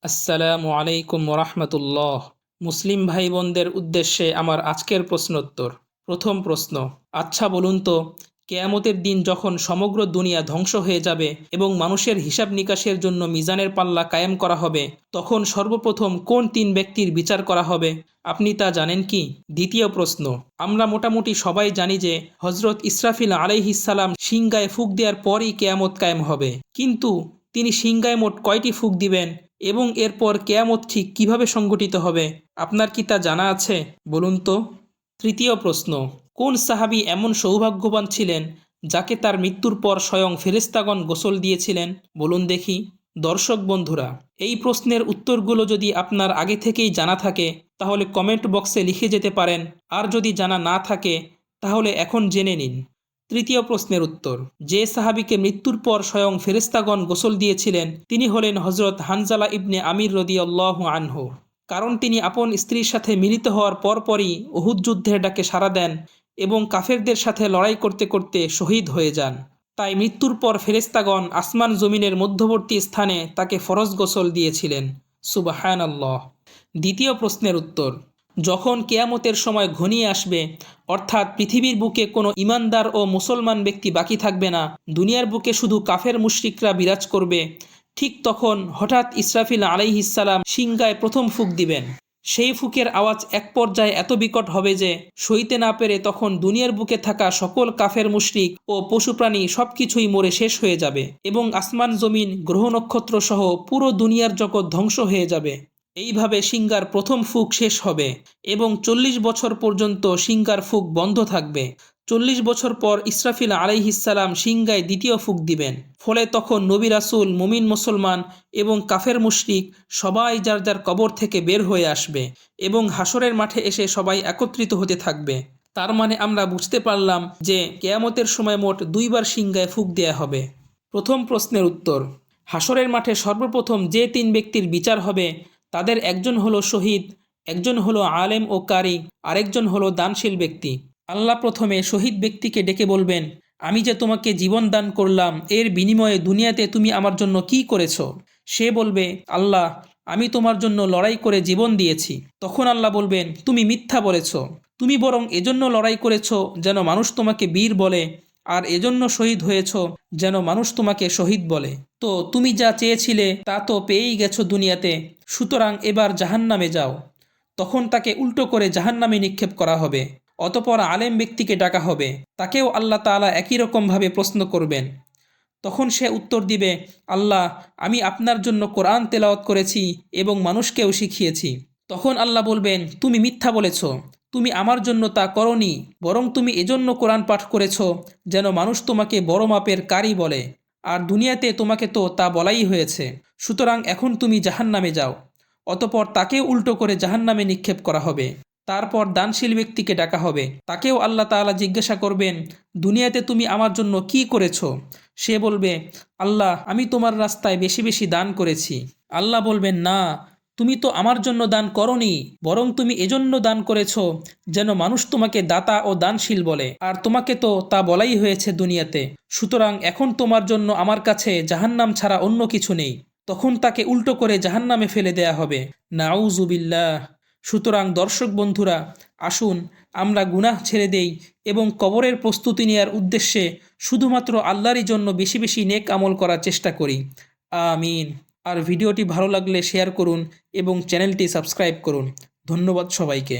আসসালামু আলাইকুম ওরহমতুল্লাহ। মুসলিম ভাই বোনদের উদ্দেশ্যে আমার আজকের প্রশ্নোত্তর। প্রথম প্রশ্ন, আচ্ছা বলুন তো, কেয়ামতের দিন যখন সমগ্র দুনিয়া ধ্বংস হয়ে যাবে এবং মানুষের হিসাব নিকাশের জন্য মিজানের পাল্লা কায়েম করা হবে, তখন সর্বপ্রথম কোন তিন ব্যক্তির বিচার করা হবে? আপনি তা জানেন কি? দ্বিতীয় প্রশ্ন, আমরা মোটামুটি সবাই জানি যে হজরত ইসরাফিল আলাইহিসসালাম সিংগায় ফুঁক দেওয়ার পরই কেয়ামত কায়েম হবে, কিন্তু তিনি সিংগায় মোট কয়টি ফুঁক দিবেন এবং এরপর কেয়ামত ঠিক কীভাবে সংঘটিত হবে? আপনার কি তা জানা আছে? বলুন তো। তৃতীয় প্রশ্ন, কোন সাহাবী এমন সৌভাগ্যবান ছিলেন যাকে তার মৃত্যুর পর স্বয়ং ফেরেশতাগণ গোসল দিয়েছিলেন? বলুন দেখি। দর্শক বন্ধুরা, এই প্রশ্নের উত্তরগুলো যদি আপনার আগে থেকেই জানা থাকে তাহলে কমেন্ট বক্সে লিখে যেতে পারেন, আর যদি জানা না থাকে তাহলে এখন জেনে নিন। তৃতীয় প্রশ্নের উত্তর, যে সাহাবীকে মৃত্যুর পর স্বয়ং ফেরেশতাগণ গোসল দিয়েছিলেন তিনি হলেন হজরত হানজালা ইবনে আমির রাদিয়াল্লাহু আনহু। কারণ তিনি আপন স্ত্রীর সাথে মিলিত হওয়ার পরপরই উহুদ যুদ্ধের ডাকে সাড়া দেন এবং কাফেরদের সাথে লড়াই করতে করতে শহীদ হয়ে যান। তাই মৃত্যুর পর ফেরেশতাগণ আসমান জমিনের মধ্যবর্তী স্থানে তাকে ফরজ গোসল দিয়েছিলেন। সুবহানাল্লাহ। দ্বিতীয় প্রশ্নের উত্তর, যখন কেয়ামতের সময় ঘনিয়ে আসবে, অর্থাৎ পৃথিবীর বুকে কোনো ইমানদার ও মুসলমান ব্যক্তি বাকি থাকবে না, দুনিয়ার বুকে শুধু কাফের মুশরিকরা বিরাজ করবে, ঠিক তখন হঠাৎ ইসরাফিল আলাইহিসসালাম সিংগায় প্রথম ফুঁক দিবেন। সেই ফুঁকের আওয়াজ এক পর্যায়ে এত বিকট হবে যে সইতে না পেরে তখন দুনিয়ার বুকে থাকা সকল কাফের মুশরিক ও পশুপ্রাণী সবকিছুই মরে শেষ হয়ে যাবে এবং আসমান জমিন গ্রহ নক্ষত্র সহ পুরো দুনিয়ার জগৎ ধ্বংস হয়ে যাবে। এইভাবে সিংগার প্রথম ফুঁক শেষ হবে এবং 40 বছর পর্যন্ত সিংগার ফুঁক বন্ধ থাকবে। 40 বছর পর ইসরাফিল আলাইহিসসালাম সিংগায় দ্বিতীয় ফুঁক দিবেন। ফলে তখন নবী রাসূল, মুমিন মুসলমান এবং কাফের মুশরিক সবাই যার যার কবর থেকে বের হয়ে আসবে এবং হাসরের মাঠে এসে সবাই একত্রিত হতে থাকবে। তার মানে আমরা বুঝতে পারলাম যে কেয়ামতের সময় মোট দুইবার সিংগায় ফুঁক দেয়া হবে। প্রথম প্রশ্নের উত্তর, হাসরের মাঠে সর্বপ্রথম যে তিন ব্যক্তির বিচার হবে তাদের একজন হলো শহীদ, একজন হলো আলেম ও কারি, আরেকজন হলো দানশীল ব্যক্তি। আল্লাহ প্রথমে শহীদ ব্যক্তিকে ডেকে বলবেন, আমি যে তোমাকে জীবন দান করলাম এর বিনিময়ে দুনিয়াতে তুমি আমার জন্য কি করেছ? সে বলবে, আল্লাহ, আমি তোমার জন্য লড়াই করে জীবন দিয়েছি। তখন আল্লাহ বলবেন, তুমি মিথ্যা বলেছ, তুমি বরং এজন্য লড়াই করেছ যেন মানুষ তোমাকে বীর বলে, আর এজন্য শহীদ হয়েছ যেন মানুষ তোমাকে শহীদ বলে। তো তুমি যা চেয়েছিলে তা তো পেয়েই গেছো দুনিয়াতে, সুতরাং এবার জাহান্নামে যাও। তখন তাকে উল্টো করে জাহান্নামে নিক্ষেপ করা হবে। অতপর আলেম ব্যক্তিকে ডাকা হবে, তাকেও আল্লাহ তাআলা একই রকমভাবে প্রশ্ন করবেন। তখন সে উত্তর দিবে, আল্লাহ, আমি আপনার জন্য কোরআন তেলাওয়াত করেছি এবং মানুষকেও শিখিয়েছি। তখন আল্লাহ বলবেন, তুমি মিথ্যা বলেছ, তুমি আমার জন্য তা করনি, বরং তুমি এজন্য কোরআন পাঠ করেছ যেন মানুষ তোমাকে বড় মাপের কারি বলে, আর দুনিয়াতে তোমাকে তো তা বলাই হয়েছে, সুতরাং এখন তুমি জাহান্নামে যাও। অতপর তাকেও উল্টো করে জাহান্নামে নিক্ষেপ করা হবে। তারপর দানশীল ব্যক্তিকে ডাকা হবে, তাকেও আল্লাহ তাআলা জিজ্ঞাসা করবেন, দুনিয়াতে তুমি আমার জন্য কি করেছ? সে বলবে, আল্লাহ, আমি তোমার রাস্তায় বেশি বেশি দান করেছি। আল্লাহ বলবেন, না, তুমি তো আমার জন্য দান করনি, বরং তুমি এজন্য দান করেছ যেন মানুষ তোমাকে দাতা ও দানশীল বলে, আর তোমাকে তো তা বলাই হয়েছে দুনিয়াতে, সুতরাং এখন তোমার জন্য আমার কাছে জাহান্নাম ছাড়া অন্য কিছু নেই। তখন তাকে উল্টো করে জাহান্নামে ফেলে দেয়া হবে। নাউজুবিল্লাহ। সুতরাং দর্শক বন্ধুরা, আসুন আমরা গুনাহ ছেড়ে দেই এবং কবরের প্রস্তুতি নেওয়ার উদ্দেশ্যে শুধুমাত্র আল্লাহরই জন্য বেশি বেশি নেক আমল করার চেষ্টা করি। আমিন। আর ভিডিওটি ভালো লাগলে শেয়ার করুন এবং চ্যানেলটি সাবস্ক্রাইব করুন। ধন্যবাদ সবাইকে।